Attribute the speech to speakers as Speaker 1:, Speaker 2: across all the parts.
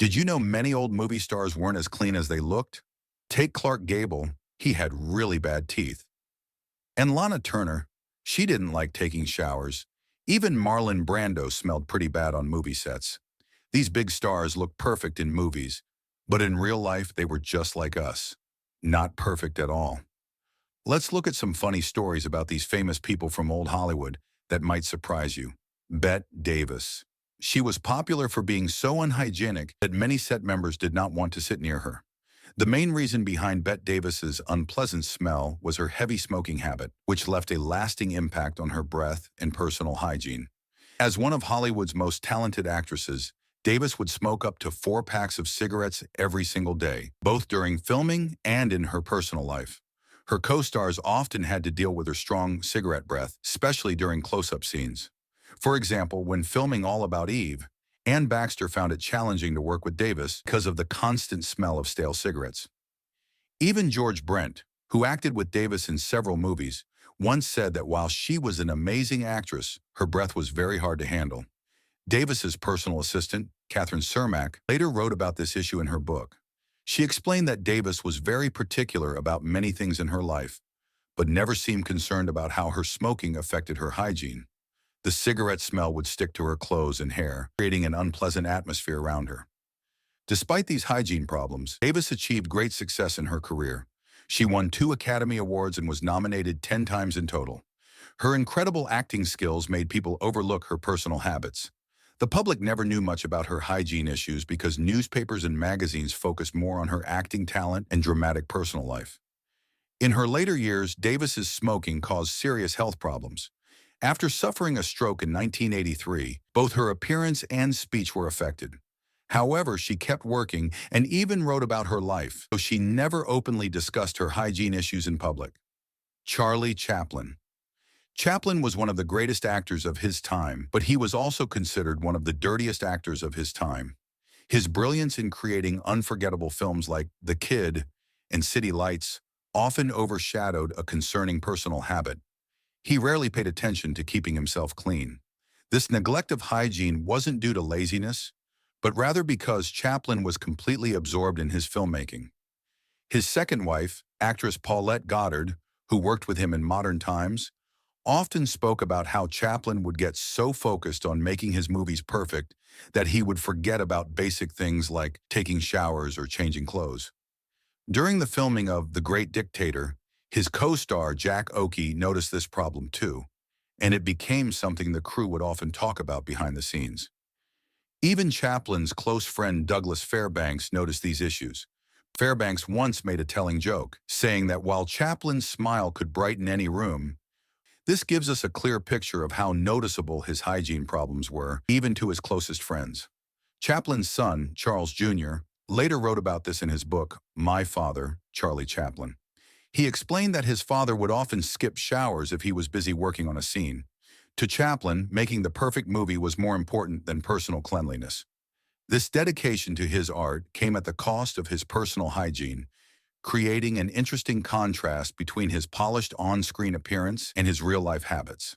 Speaker 1: Did you know many old movie stars weren't as clean as they looked? Take Clark Gable, he had really bad teeth. And Lana Turner, she didn't like taking showers. Even Marlon Brando smelled pretty bad on movie sets. These big stars look perfect in movies, but in real life they were just like us. Not perfect at all. Let's look at some funny stories about these famous people from old Hollywood that might surprise you. Bette Davis. She was popular for being so unhygienic that many set members did not want to sit near her. The main reason behind Bette Davis's unpleasant smell was her heavy smoking habit, which left a lasting impact on her breath and personal hygiene. As one of Hollywood's most talented actresses, Davis would smoke up to 4 packs of cigarettes every single day, both during filming and in her personal life. Her co-stars often had to deal with her strong cigarette breath, especially during close-up scenes. For example, when filming All About Eve, Ann Baxter found it challenging to work with Davis because of the constant smell of stale cigarettes. Even George Brent, who acted with Davis in several movies, once said that while she was an amazing actress, her breath was very hard to handle. Davis's personal assistant, Catherine Cermak, later wrote about this issue in her book. She explained that Davis was very particular about many things in her life, but never seemed concerned about how her smoking affected her hygiene. The cigarette smell would stick to her clothes and hair, creating an unpleasant atmosphere around her. Despite these hygiene problems, Davis achieved great success in her career. She won 2 Academy Awards and was nominated 10 times in total. Her incredible acting skills made people overlook her personal habits. The public never knew much about her hygiene issues because newspapers and magazines focused more on her acting talent and dramatic personal life. In her later years, Davis's smoking caused serious health problems. After suffering a stroke in 1983, both her appearance and speech were affected. However, she kept working and even wrote about her life, though she never openly discussed her hygiene issues in public. Charlie Chaplin. Chaplin was one of the greatest actors of his time, but he was also considered one of the dirtiest actors of his time. His brilliance in creating unforgettable films like The Kid and City Lights often overshadowed a concerning personal habit. He rarely paid attention to keeping himself clean. This neglect of hygiene wasn't due to laziness, but rather because Chaplin was completely absorbed in his filmmaking. His second wife, actress Paulette Goddard, who worked with him in modern times, often spoke about how Chaplin would get so focused on making his movies perfect that he would forget about basic things like taking showers or changing clothes. During the filming of The Great Dictator, his co-star Jack Oakie noticed this problem too, and it became something the crew would often talk about behind the scenes. Even Chaplin's close friend Douglas Fairbanks noticed these issues. Fairbanks once made a telling joke, saying that while Chaplin's smile could brighten any room, this gives us a clear picture of how noticeable his hygiene problems were, even to his closest friends. Chaplin's son, Charles Jr., later wrote about this in his book, My Father, Charlie Chaplin. He explained that his father would often skip showers if he was busy working on a scene. To Chaplin, making the perfect movie was more important than personal cleanliness. This dedication to his art came at the cost of his personal hygiene, creating an interesting contrast between his polished on-screen appearance and his real-life habits.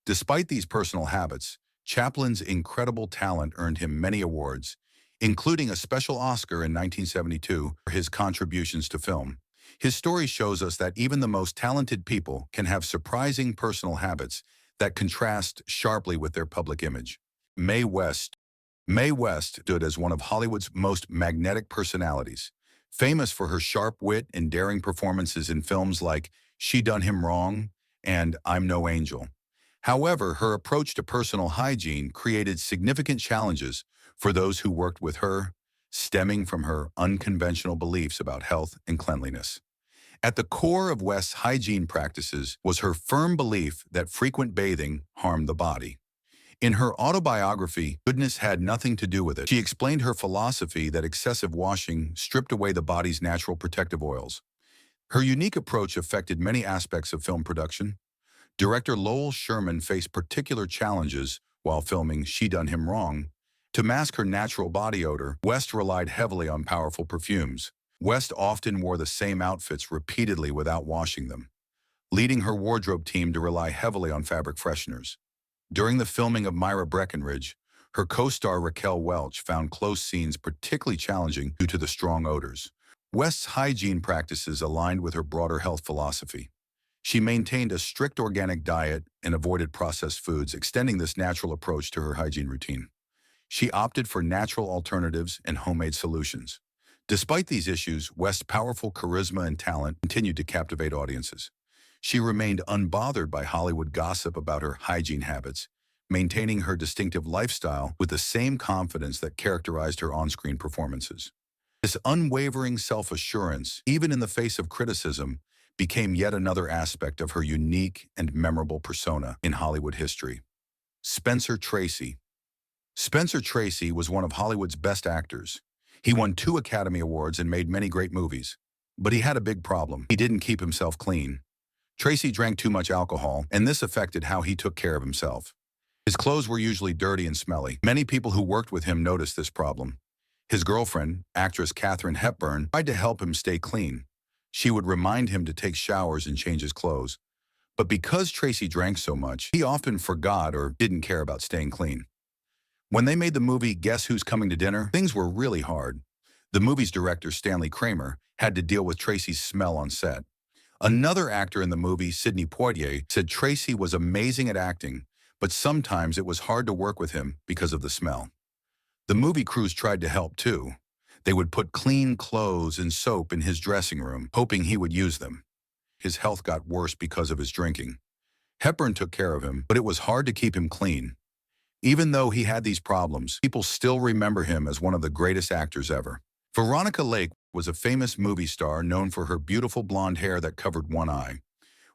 Speaker 1: Despite these personal habits, Chaplin's incredible talent earned him many awards, including a special Oscar in 1972 for his contributions to film. His story shows us that even the most talented people can have surprising personal habits that contrast sharply with their public image. Mae West. Mae West stood as one of Hollywood's most magnetic personalities, famous for her sharp wit and daring performances in films like She Done Him Wrong and I'm No Angel. However, her approach to personal hygiene created significant challenges for those who worked with her, stemming from her unconventional beliefs about health and cleanliness. At the core of West's hygiene practices was her firm belief that frequent bathing harmed the body. In her autobiography, Goodness Had Nothing to Do with It, she explained her philosophy that excessive washing stripped away the body's natural protective oils. Her unique approach affected many aspects of film production. Director Lowell Sherman faced particular challenges while filming She Done Him Wrong. To mask her natural body odor, West relied heavily on powerful perfumes. West often wore the same outfits repeatedly without washing them, leading her wardrobe team to rely heavily on fabric fresheners. During the filming of Myra Breckinridge, Her co-star Raquel Welch found close scenes particularly challenging due to the strong odors. West's hygiene practices aligned with her broader health philosophy. She maintained a strict organic diet and avoided processed foods, extending this natural approach to her hygiene routine. She opted for natural alternatives and homemade solutions. Despite these issues, West's powerful charisma and talent continued to captivate audiences. She remained unbothered by Hollywood gossip about her hygiene habits, maintaining her distinctive lifestyle with the same confidence that characterized her on-screen performances. This unwavering self-assurance, even in the face of criticism, became yet another aspect of her unique and memorable persona in Hollywood history. Spencer Tracy. Spencer Tracy was one of Hollywood's best actors. He won 2 Academy Awards and made many great movies. But he had a big problem. He didn't keep himself clean. Tracy drank too much alcohol, and this affected how he took care of himself. His clothes were usually dirty and smelly. Many people who worked with him noticed this problem. His girlfriend, actress Katharine Hepburn, tried to help him stay clean. She would remind him to take showers and change his clothes. But because Tracy drank so much, he often forgot or didn't care about staying clean. When they made the movie Guess Who's Coming to Dinner, things were really hard. The movie's director, Stanley Kramer, had to deal with Tracy's smell on set. Another actor in the movie, Sidney Poitier, said Tracy was amazing at acting, but sometimes it was hard to work with him because of the smell. The movie crews tried to help too. They would put clean clothes and soap in his dressing room, hoping he would use them. His health got worse because of his drinking. Hepburn took care of him, but it was hard to keep him clean. Even though he had these problems, people still remember him as one of the greatest actors ever. Veronica Lake was a famous movie star known for her beautiful blonde hair that covered one eye.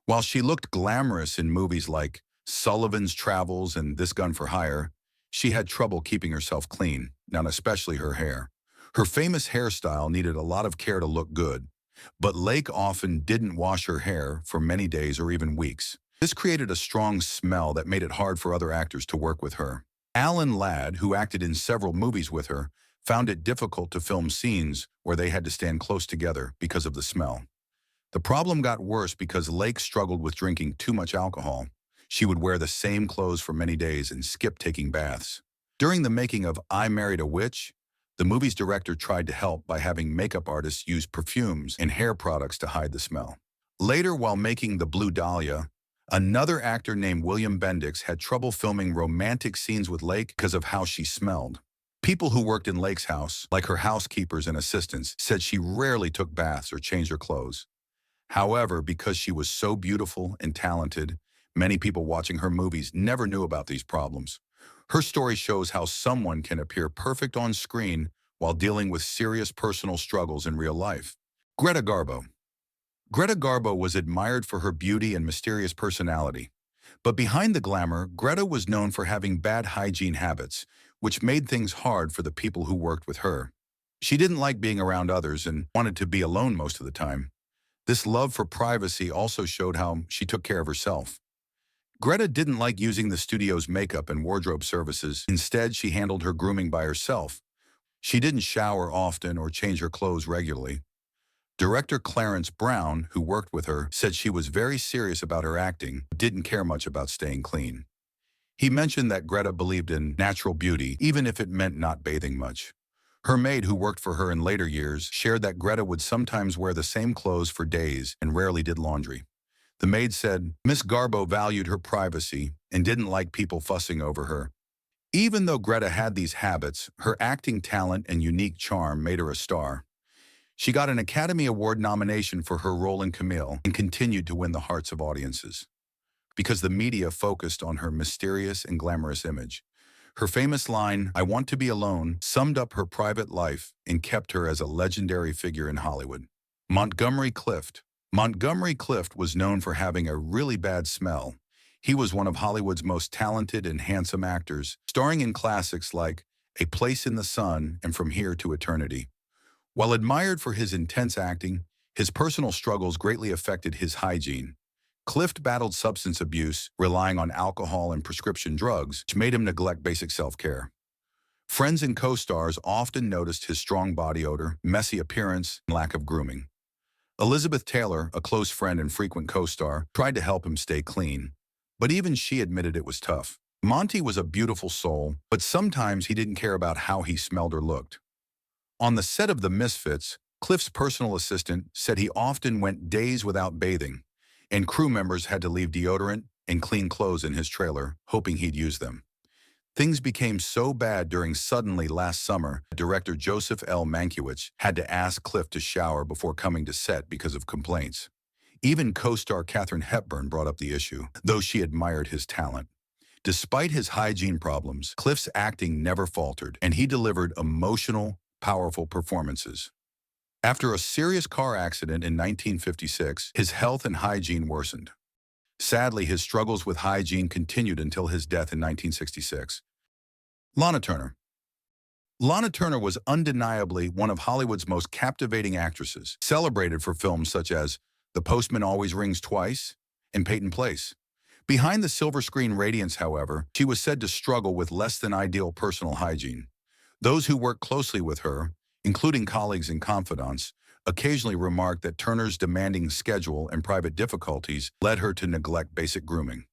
Speaker 1: While she looked glamorous in movies like Sullivan's Travels and This Gun for Hire, she had trouble keeping herself clean, and especially her hair. Her famous hairstyle needed a lot of care to look good, but Lake often didn't wash her hair for many days or even weeks. This created a strong smell that made it hard for other actors to work with her. Alan Ladd, who acted in several movies with her, found it difficult to film scenes where they had to stand close together because of the smell. The problem got worse because Lake struggled with drinking too much alcohol. She would wear the same clothes for many days and skip taking baths. During the making of I Married a Witch, the movie's director tried to help by having makeup artists use perfumes and hair products to hide the smell. Later, while making The Blue Dahlia, another actor named William Bendix had trouble filming romantic scenes with Lake because of how she smelled. People who worked in Lake's house, like her housekeepers and assistants, said she rarely took baths or changed her clothes. However, because she was so beautiful and talented, many people watching her movies never knew about these problems. Her story shows how someone can appear perfect on screen while dealing with serious personal struggles in real life. Greta Garbo. Greta Garbo was admired for her beauty and mysterious personality. But behind the glamour, Greta was known for having bad hygiene habits, which made things hard for the people who worked with her. She didn't like being around others and wanted to be alone most of the time. This love for privacy also showed how she took care of herself. Greta didn't like using the studio's makeup and wardrobe services. Instead, she handled her grooming by herself. She didn't shower often or change her clothes regularly. Director Clarence Brown, who worked with her, said she was very serious about her acting, but didn't care much about staying clean. He mentioned that Greta believed in natural beauty, even if it meant not bathing much. Her maid, who worked for her in later years, shared that Greta would sometimes wear the same clothes for days and rarely did laundry. The maid said Miss Garbo valued her privacy and didn't like people fussing over her. Even though Greta had these habits, her acting talent and unique charm made her a star. She got an Academy Award nomination for her role in Camille and continued to win the hearts of audiences, because the media focused on her mysterious and glamorous image. Her famous line, "I want to be alone," summed up her private life and kept her as a legendary figure in Hollywood. Montgomery Clift. Montgomery Clift was known for having a really bad smell. He was one of Hollywood's most talented and handsome actors, starring in classics like A Place in the Sun and From Here to Eternity. While admired for his intense acting, his personal struggles greatly affected his hygiene. Clift battled substance abuse, relying on alcohol and prescription drugs, which made him neglect basic self-care. Friends and co-stars often noticed his strong body odor, messy appearance, and lack of grooming. Elizabeth Taylor, a close friend and frequent co-star, tried to help him stay clean, but even she admitted it was tough. Monty was a beautiful soul, but sometimes he didn't care about how he smelled or looked. On the set of The Misfits, Clift's personal assistant said he often went days without bathing, and crew members had to leave deodorant and clean clothes in his trailer, hoping he'd use them. Things became so bad during Suddenly last summer, director Joseph L. Mankiewicz had to ask Clift to shower before coming to set because of complaints. Even co-star Katharine Hepburn brought up the issue, though she admired his talent. Despite his hygiene problems, Clift's acting never faltered, and he delivered emotional, powerful performances. After a serious car accident in 1956, his health and hygiene worsened. Sadly, his struggles with hygiene continued until his death in 1966. Lana Turner. Lana Turner was undeniably one of Hollywood's most captivating actresses, celebrated for films such as The Postman Always Rings Twice and Peyton Place. Behind the silver screen radiance, however, she was said to struggle with less than ideal personal hygiene. Those who worked closely with her, including colleagues and confidants, occasionally remarked that Turner's demanding schedule and private difficulties led her to neglect basic grooming.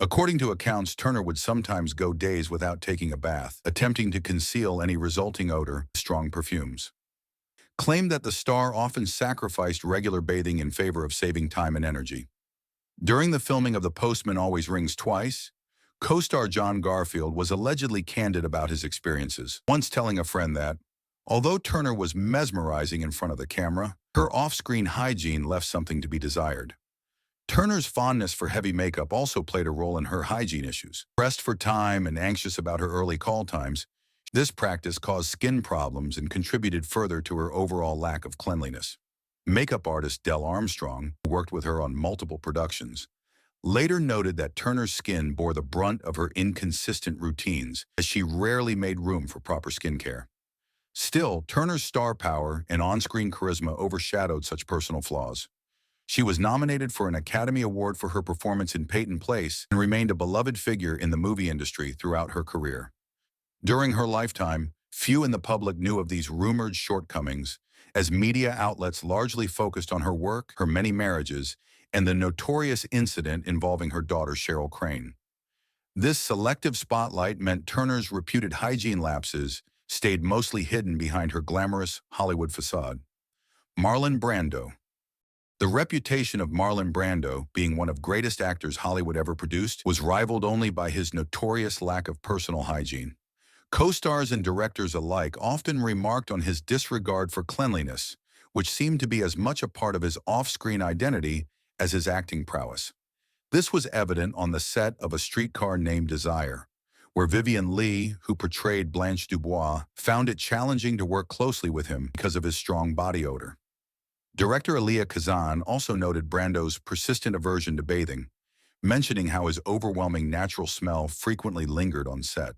Speaker 1: According to accounts, Turner would sometimes go days without taking a bath, attempting to conceal any resulting odor, strong perfumes. Claimed that the star often sacrificed regular bathing in favor of saving time and energy. During the filming of The Postman Always Rings Twice, co-star John Garfield was allegedly candid about his experiences, once telling a friend that, although Turner was mesmerizing in front of the camera, her off-screen hygiene left something to be desired. Turner's fondness for heavy makeup also played a role in her hygiene issues. Pressed for time and anxious about her early call times, this practice caused skin problems and contributed further to her overall lack of cleanliness. Makeup artist Del Armstrong, who worked with her on multiple productions, later noted that Turner's skin bore the brunt of her inconsistent routines, as she rarely made room for proper skincare. Still, Turner's star power and on-screen charisma overshadowed such personal flaws. She was nominated for an Academy Award for her performance in Peyton Place and remained a beloved figure in the movie industry throughout her career. During her lifetime, few in the public knew of these rumored shortcomings, as media outlets largely focused on her work, her many marriages, and the notorious incident involving her daughter Cheryl Crane. This selective spotlight meant Turner's reputed hygiene lapses stayed mostly hidden behind her glamorous Hollywood facade. Marlon Brando. The reputation of Marlon Brando, being one of the greatest actors Hollywood ever produced, was rivaled only by his notorious lack of personal hygiene. Co-stars and directors alike often remarked on his disregard for cleanliness, which seemed to be as much a part of his off-screen identity as his acting prowess. This was evident on the set of A Streetcar Named Desire, where Vivien Leigh, who portrayed Blanche Dubois, found it challenging to work closely with him because of his strong body odor. Director Elia Kazan also noted Brando's persistent aversion to bathing, mentioning how his overwhelming natural smell frequently lingered on set.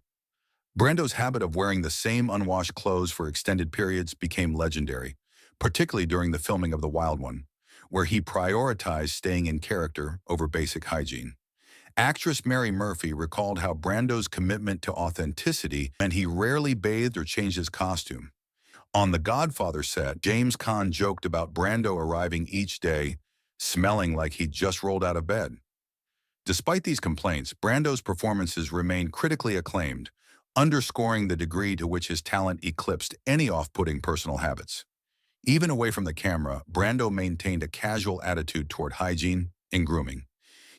Speaker 1: Brando's habit of wearing the same unwashed clothes for extended periods became legendary, particularly during the filming of The Wild One, where he prioritized staying in character over basic hygiene. Actress Mary Murphy recalled how Brando's commitment to authenticity meant he rarely bathed or changed his costume. On The Godfather set, James Caan joked about Brando arriving each day smelling like he'd just rolled out of bed. Despite these complaints, Brando's performances remained critically acclaimed, underscoring the degree to which his talent eclipsed any off-putting personal habits. Even away from the camera, Brando maintained a casual attitude toward hygiene and grooming.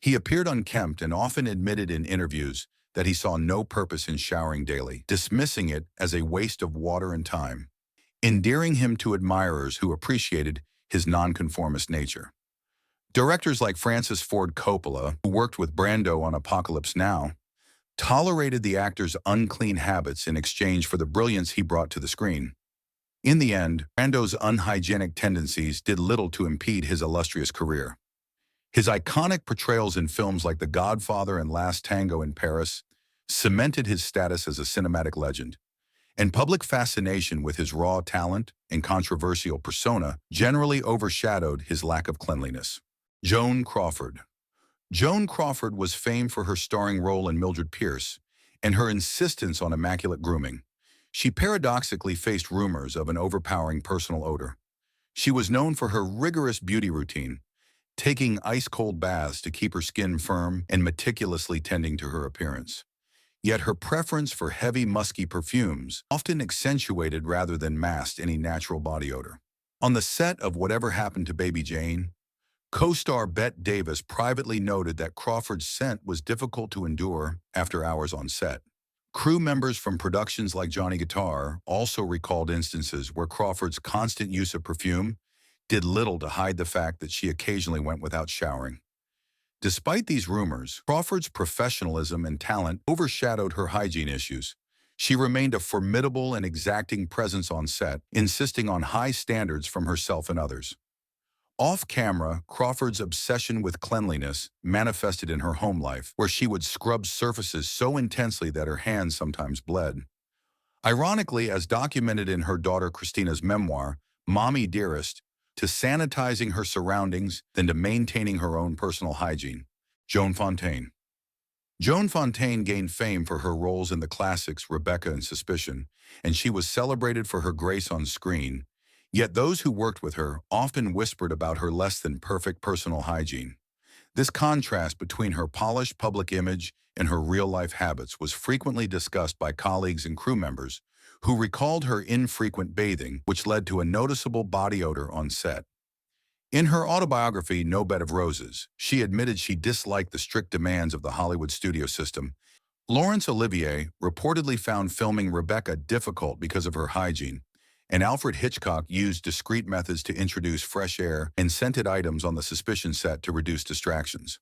Speaker 1: He appeared unkempt and often admitted in interviews that he saw no purpose in showering daily, dismissing it as a waste of water and time, endearing him to admirers who appreciated his nonconformist nature. Directors like Francis Ford Coppola, who worked with Brando on Apocalypse Now, tolerated the actor's unclean habits in exchange for the brilliance he brought to the screen. In the end, Brando's unhygienic tendencies did little to impede his illustrious career. His iconic portrayals in films like The Godfather and Last Tango in Paris cemented his status as a cinematic legend, and public fascination with his raw talent and controversial persona generally overshadowed his lack of cleanliness. Joan Crawford. Joan Crawford was famed for her starring role in Mildred Pierce and her insistence on immaculate grooming. She paradoxically faced rumors of an overpowering personal odor. She was known for her rigorous beauty routine, taking ice-cold baths to keep her skin firm and meticulously tending to her appearance. Yet her preference for heavy, musky perfumes often accentuated rather than masked any natural body odor. On the set of Whatever Happened to Baby Jane, co-star Bette Davis privately noted that Crawford's scent was difficult to endure after hours on set. Crew members from productions like Johnny Guitar also recalled instances where Crawford's constant use of perfume did little to hide the fact that she occasionally went without showering. Despite these rumors, Crawford's professionalism and talent overshadowed her hygiene issues. She remained a formidable and exacting presence on set, insisting on high standards from herself and others. Off-camera, Crawford's obsession with cleanliness manifested in her home life, where she would scrub surfaces so intensely that her hands sometimes bled. Ironically, as documented in her daughter Christina's memoir, Mommy Dearest, to sanitizing her surroundings than to maintaining her own personal hygiene. Joan Fontaine. Joan Fontaine gained fame for her roles in the classics Rebecca and Suspicion, and she was celebrated for her grace on screen. Yet those who worked with her often whispered about her less-than-perfect personal hygiene. This contrast between her polished public image and her real-life habits was frequently discussed by colleagues and crew members who recalled her infrequent bathing, which led to a noticeable body odor on set. In her autobiography, No Bed of Roses, she admitted she disliked the strict demands of the Hollywood studio system. Laurence Olivier reportedly found filming Rebecca difficult because of her hygiene, and Alfred Hitchcock used discreet methods to introduce fresh air and scented items on the Suspicion set to reduce distractions.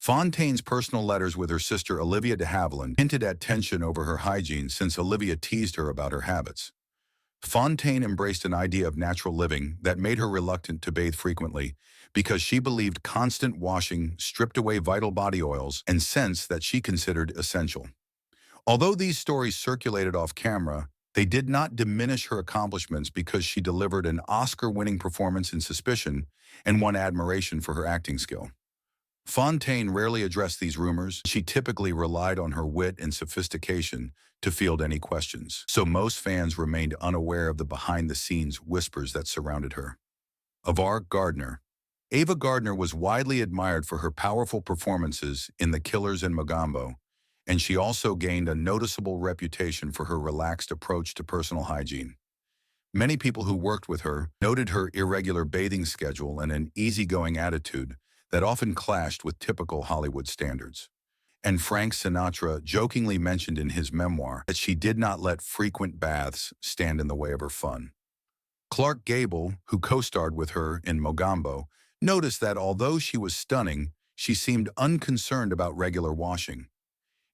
Speaker 1: Fontaine's personal letters with her sister Olivia de Havilland hinted at tension over her hygiene since Olivia teased her about her habits. Fontaine embraced an idea of natural living that made her reluctant to bathe frequently because she believed constant washing stripped away vital body oils and scents that she considered essential. Although these stories circulated off camera, they did not diminish her accomplishments because she delivered an Oscar-winning performance in Suspicion and won admiration for her acting skill. Fontaine rarely addressed these rumors. She typically relied on her wit and sophistication to field any questions, so most fans remained unaware of the behind-the-scenes whispers that surrounded her. Ava Gardner. Ava Gardner was widely admired for her powerful performances in The Killers and Mogambo, and she also gained a noticeable reputation for her relaxed approach to personal hygiene. Many people who worked with her noted her irregular bathing schedule and an easygoing attitude that often clashed with typical Hollywood standards. And Frank Sinatra jokingly mentioned in his memoir that she did not let frequent baths stand in the way of her fun. Clark Gable, who co-starred with her in Mogambo, noticed that although she was stunning, she seemed unconcerned about regular washing.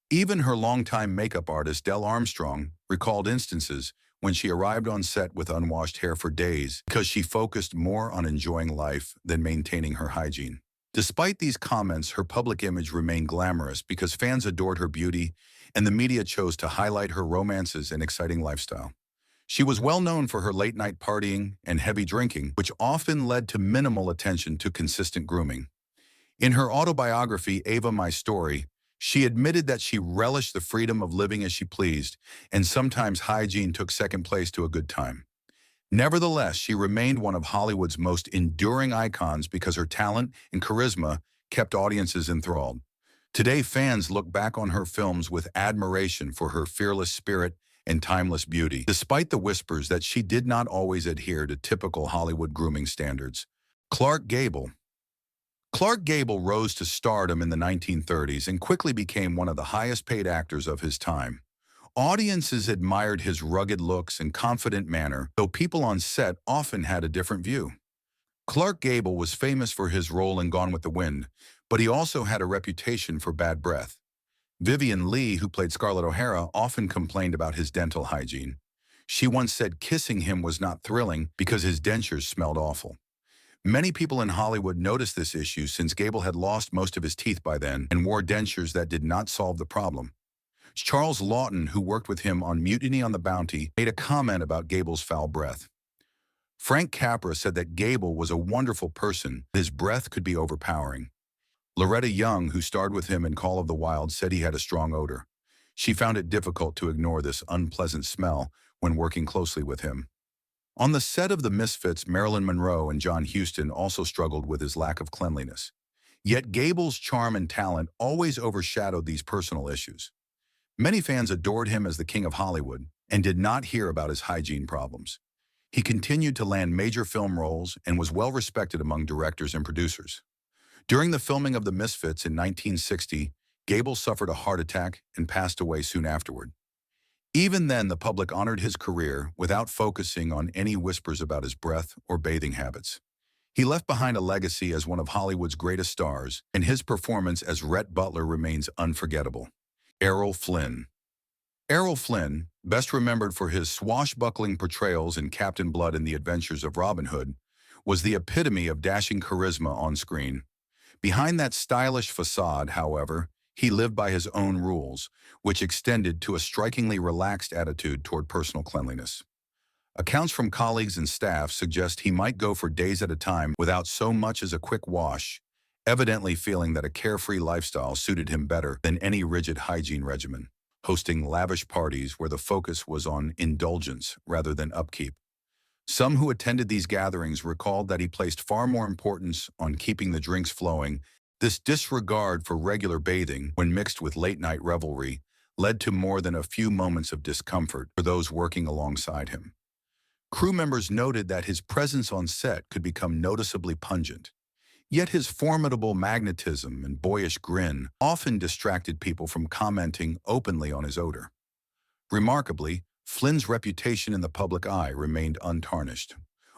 Speaker 1: Even her longtime makeup artist, Del Armstrong, recalled instances when she arrived on set with unwashed hair for days because she focused more on enjoying life than maintaining her hygiene. Despite these comments, her public image remained glamorous because fans adored her beauty and the media chose to highlight her romances and exciting lifestyle. She was well known for her late-night partying and heavy drinking, which often led to minimal attention to consistent grooming. In her autobiography, Ava, My Story, she admitted that she relished the freedom of living as she pleased, and sometimes hygiene took second place to a good time. Nevertheless, she remained one of Hollywood's most enduring icons because her talent and charisma kept audiences enthralled. Today, fans look back on her films with admiration for her fearless spirit and timeless beauty, despite the whispers that she did not always adhere to typical Hollywood grooming standards. Clark Gable. Clark Gable rose to stardom in the 1930s and quickly became one of the highest-paid actors of his time. Audiences admired his rugged looks and confident manner, though people on set often had a different view. Clark Gable was famous for his role in Gone with the Wind, but he also had a reputation for bad breath. Vivien Leigh, who played Scarlett O'Hara, often complained about his dental hygiene. She once said kissing him was not thrilling because his dentures smelled awful. Many people in Hollywood noticed this issue since Gable had lost most of his teeth by then and wore dentures that did not solve the problem. Charles Laughton, who worked with him on Mutiny on the Bounty, made a comment about Gable's foul breath. Frank Capra said that Gable was a wonderful person, but his breath could be overpowering. Loretta Young, who starred with him in Call of the Wild, said he had a strong odor. She found it difficult to ignore this unpleasant smell when working closely with him. On the set of The Misfits, Marilyn Monroe and John Huston also struggled with his lack of cleanliness. Yet Gable's charm and talent always overshadowed these personal issues. Many fans adored him as the King of Hollywood and did not hear about his hygiene problems. He continued to land major film roles and was well respected among directors and producers. During the filming of The Misfits in 1960, Gable suffered a heart attack and passed away soon afterward. Even then, the public honored his career without focusing on any whispers about his breath or bathing habits. He left behind a legacy as one of Hollywood's greatest stars, and his performance as Rhett Butler remains unforgettable. Errol Flynn. Errol Flynn, best remembered for his swashbuckling portrayals in Captain Blood and the Adventures of Robin Hood, was the epitome of dashing charisma on screen. Behind that stylish facade, however, he lived by his own rules, which extended to a strikingly relaxed attitude toward personal cleanliness. Accounts from colleagues and staff suggest he might go for days at a time without so much as a quick wash, evidently feeling that a carefree lifestyle suited him better than any rigid hygiene regimen, hosting lavish parties where the focus was on indulgence rather than upkeep. Some who attended these gatherings recalled that he placed far more importance on keeping the drinks flowing. This disregard for regular bathing, when mixed with late-night revelry, led to more than a few moments of discomfort for those working alongside him. Crew members noted that his presence on set could become noticeably pungent. Yet his formidable magnetism and boyish grin often distracted people from commenting openly on his odor. Remarkably, Flynn's reputation in the public eye remained untarnished.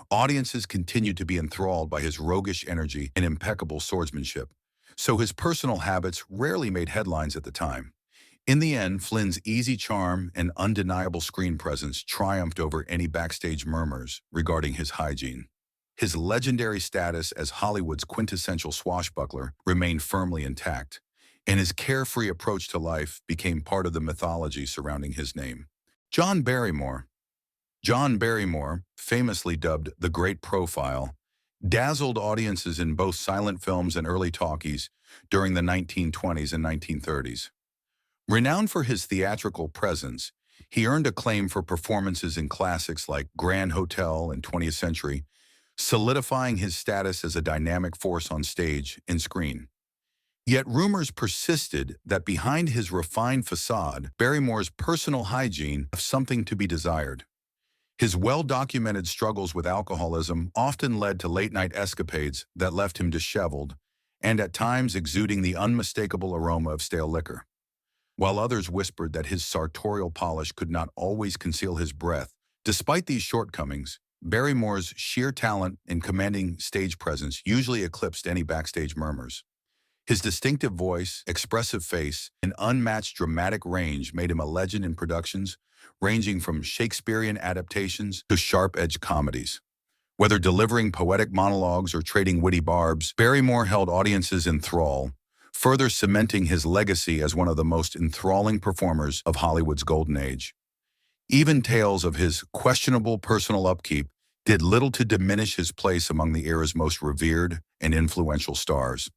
Speaker 1: Audiences continued to be enthralled by his roguish energy and impeccable swordsmanship, so his personal habits rarely made headlines at the time. In the end, Flynn's easy charm and undeniable screen presence triumphed over any backstage murmurs regarding his hygiene. His legendary status as Hollywood's quintessential swashbuckler remained firmly intact, and his carefree approach to life became part of the mythology surrounding his name. John Barrymore. John Barrymore, famously dubbed the Great Profile, dazzled audiences in both silent films and early talkies during the 1920s and 1930s. Renowned for his theatrical presence, he earned acclaim for performances in classics like Grand Hotel and 20th Century, solidifying his status as a dynamic force on stage and screen. Yet rumors persisted that behind his refined facade, Barrymore's personal hygiene left something to be desired. His well-documented struggles with alcoholism often led to late-night escapades that left him disheveled and at times exuding the unmistakable aroma of stale liquor. While others whispered that his sartorial polish could not always conceal his breath, despite these shortcomings, Barrymore's sheer talent and commanding stage presence usually eclipsed any backstage murmurs. His distinctive voice, expressive face, and unmatched dramatic range made him a legend in productions ranging from Shakespearean adaptations to sharp-edged comedies. Whether delivering poetic monologues or trading witty barbs, Barrymore held audiences in thrall, further cementing his legacy as one of the most enthralling performers of Hollywood's golden age. Even tales of his questionable personal upkeep did little to diminish his place among the era's most revered and influential stars.